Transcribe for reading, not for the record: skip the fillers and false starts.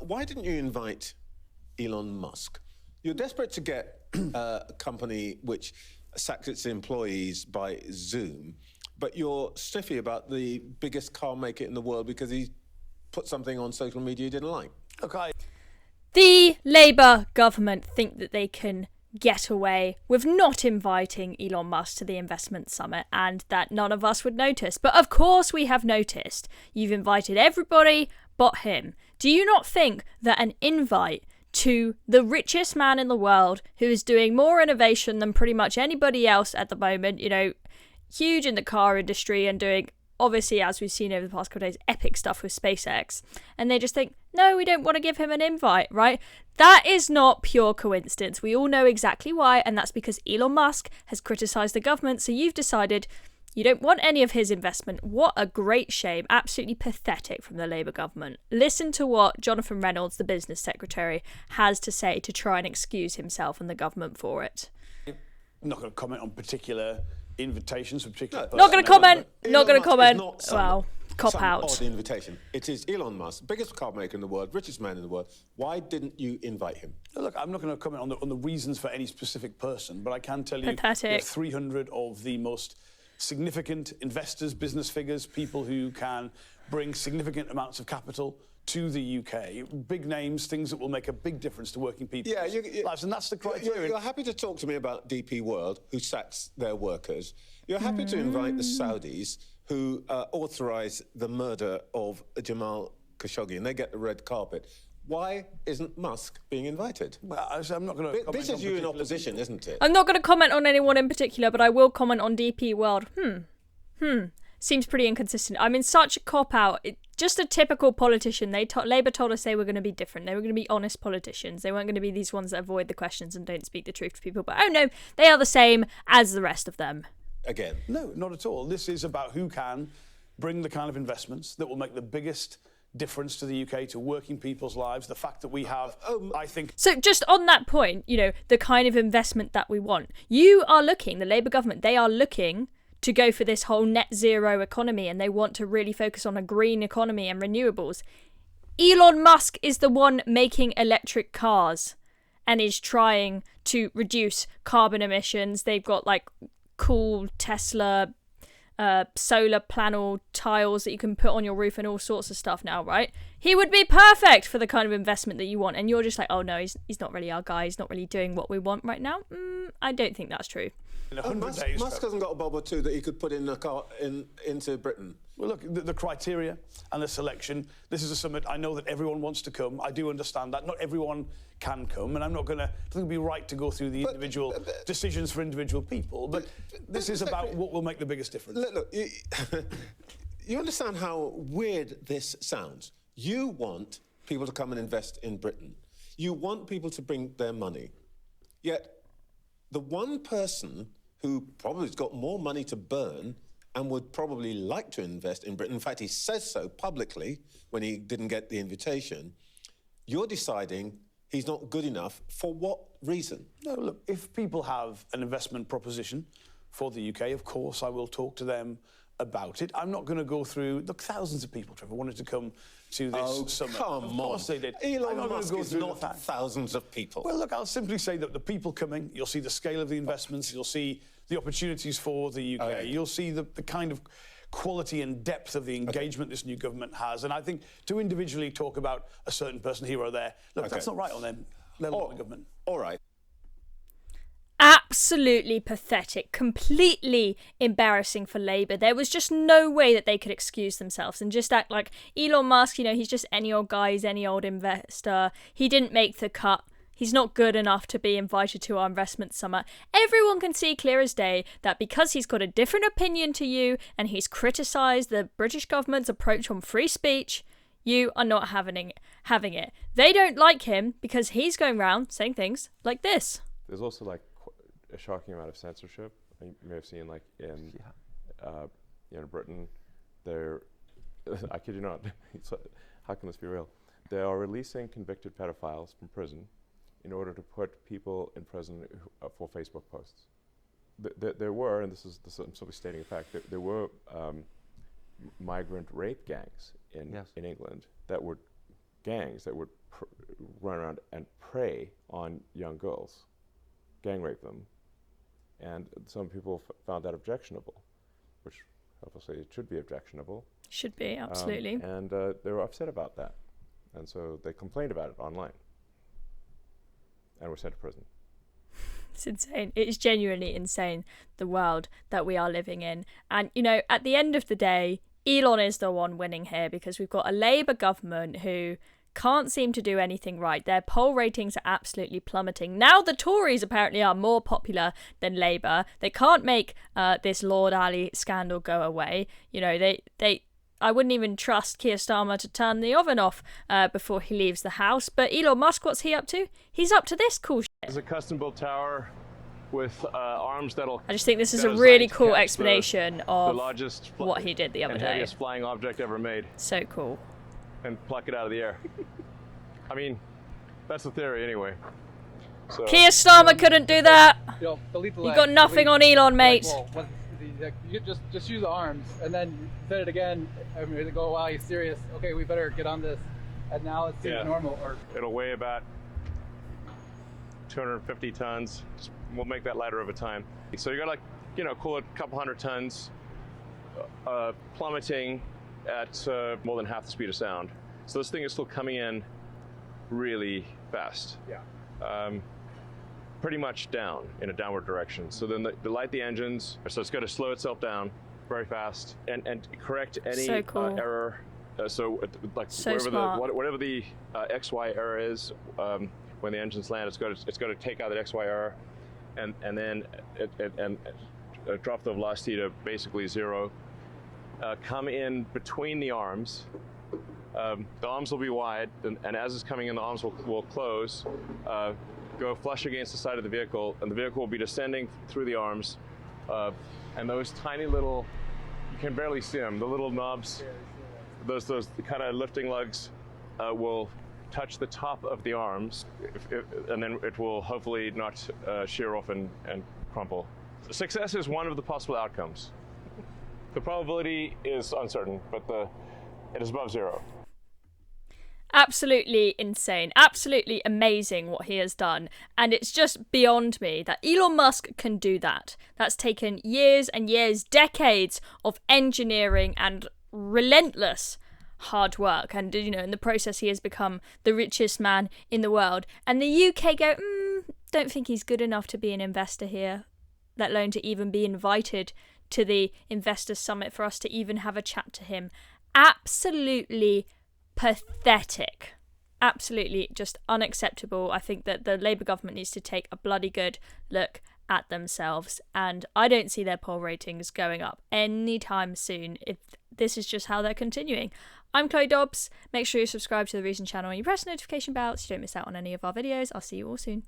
why didn't you invite Elon Musk? You're desperate to get a company which sacks its employees by Zoom, but you're stiffy about the biggest car maker in the world because he put something on social media you didn't like. Okay. The Labour government think that they can get away with not inviting Elon Musk to the investment summit and that none of us would notice. But of course we have noticed. You've invited everybody but him. Do you not think that an invite to the richest man in the world, who is doing more innovation than pretty much anybody else at the moment, you know, huge in the car industry and doing, obviously, as we've seen over the past couple of days, epic stuff with SpaceX, and they just think, no, we don't want to give him an invite, right? That is not pure coincidence. We all know exactly why, and that's because Elon Musk has criticised the government, so you've decided you don't want any of his investment. What a great shame. Absolutely pathetic from the Labour government. Listen to what Jonathan Reynolds, the business secretary, has to say to try and excuse himself and the government for it. I'm not going to comment on particular invitations for particular Not going to comment. Not going to Musk comment. is not some- Well, cop some out. odd invitation. It is Elon Musk, biggest car maker in the world, richest man in the world. Why didn't you invite him? Look, I'm not going to comment on the reasons for any specific person, but I can tell you Pathetic. we have 300 of the most significant investors, business figures, people who can bring significant amounts of capital to the UK. Big names, things that will make a big difference to working people's lives, and that's the criteria. You're happy to talk to me about DP World, who sacks their workers. You're happy to invite the Saudis, who authorise the murder of Jamal Khashoggi, and they get the red carpet. Why isn't Musk being invited? Well, I'm not going to comment This is on you in particular opposition, people. isn't it? I'm not going to comment on anyone in particular, but I will comment on DP World. Seems pretty inconsistent. I'm in such a cop-out. Just a typical politician. Labour told us they were going to be different. They were going to be honest politicians. They weren't going to be these ones that avoid the questions and don't speak the truth to people. But oh no, they are the same as the rest of them. Again. No, not at all. This is about who can bring the kind of investments that will make the biggest difference to the UK, to working people's lives. The fact that we have, I think... So just on that point, you know, the kind of investment that we want. You are looking, the Labour government, they are looking to go for this whole net zero economy, and they want to really focus on a green economy and renewables. Elon Musk is the one making electric cars and is trying to reduce carbon emissions. They've got like cool Tesla solar panel tiles that you can put on your roof and all sorts of stuff now, right? He would be perfect for the kind of investment that you want, and you're just like, oh no, he's not really our guy, he's not really doing what we want right now. I don't think that's true. In 100 days, Musk hasn't got a bob or two that he could put in a car into Britain. Well, look, the criteria and the selection, this is a summit. I know that everyone wants to come. I do understand that. Not everyone can come, and I'm not going to... I think it'd be right to go through the individual decisions for individual people, but this is about what will make the biggest difference. Look, you understand how weird this sounds. You want people to come and invest in Britain. You want people to bring their money. Yet the one person who probably has got more money to burn and would probably like to invest in Britain, in fact, he says so publicly when he didn't get the invitation, you're deciding he's not good enough. For what reason? No, look, if people have an investment proposition for the UK, of course, I will talk to them about it. I'm not going to go through... Look, thousands of people, Trevor, wanted to come to this summit. Come Of course they did. Elon I'm not Musk going to go is through not the fact. thousands of people. Well, look, I'll simply say that the people coming, you'll see the scale of the investments, you'll see the opportunities for the UK, you'll see the kind of quality and depth of the engagement this new government has. And I think to individually talk about a certain person here or there, look, that's not right on them, let alone the government. All right. Absolutely pathetic, completely embarrassing for Labour. There was just no way that they could excuse themselves and just act like Elon Musk, you know, he's just any old guy, he's any old investor. He didn't make the cut. He's not good enough to be invited to our investment summit. Everyone can see clear as day that because he's got a different opinion to you and he's criticised the British government's approach on free speech, you are not having it. They don't like him because he's going around saying things like this. There's also like a shocking amount of censorship. You may have seen like in Britain, I kid you not, how can this be real? They are releasing convicted pedophiles from prison in order to put people in prison for Facebook posts. There were, and this is I'm simply stating a fact, there were migrant rape gangs in England that would gangs that would run around and prey on young girls, gang rape them. And some people found that objectionable, which obviously it should be objectionable. Should be, absolutely. And they were upset about that. And so they complained about it online and were sent to prison. It's insane. It is genuinely insane, the world that we are living in. And, you know, at the end of the day, Elon is the one winning here because we've got a Labour government who can't seem to do anything right. Their poll ratings are absolutely plummeting. Now the Tories apparently are more popular than Labour. They can't make this Lord Ali scandal go away. You know, I wouldn't even trust Keir Starmer to turn the oven off before he leaves the house. But Elon Musk, what's he up to? He's up to this cool shit. It's a custom-built tower with arms that'll... I just think this is a really cool explanation of what he did the other day. Heaviest flying object ever made. So cool. And pluck it out of the air. I mean, that's the theory anyway. So, Keir Starmer couldn't do that. You got nothing on Elon, mate. Well, you just use the arms, and then you said it again. I mean, they go, wow, he's serious. Okay, we better get on this. And now it seems normal. Or it'll weigh about 250 tons. We'll make that lighter over time. So you got like, you know, call it a couple hundred tons, plummeting at more than half the speed of sound. So this thing is still coming in really fast. Yeah. Pretty much down in a downward direction. So then they light the engines. So it's going to slow itself down very fast and correct any error. Whatever the XY error is when the engines land, it's going to take out that XY error and then drop the velocity to basically zero. Come in between the arms. The arms will be wide, and as it's coming in, the arms will close, go flush against the side of the vehicle, and the vehicle will be descending through the arms. And those tiny little, you can barely see them, the little knobs, those kind of lifting lugs will touch the top of the arms, and then it will hopefully not shear off and crumple. Success is one of the possible outcomes. The probability is uncertain, but it is above zero. Absolutely insane. Absolutely amazing what he has done. And it's just beyond me that Elon Musk can do that. That's taken years and years, decades of engineering and relentless hard work. And, you know, in the process, he has become the richest man in the world. And the UK go, don't think he's good enough to be an investor here, let alone to even be invited to the Investor Summit for us to even have a chat to him. Absolutely pathetic. Absolutely just unacceptable. I think that the Labour government needs to take a bloody good look at themselves, and I don't see their poll ratings going up anytime soon if this is just how they're continuing. I'm Chloe Dobbs. Make sure you subscribe to the Reason channel and you press the notification bell so you don't miss out on any of our videos. I'll see you all soon.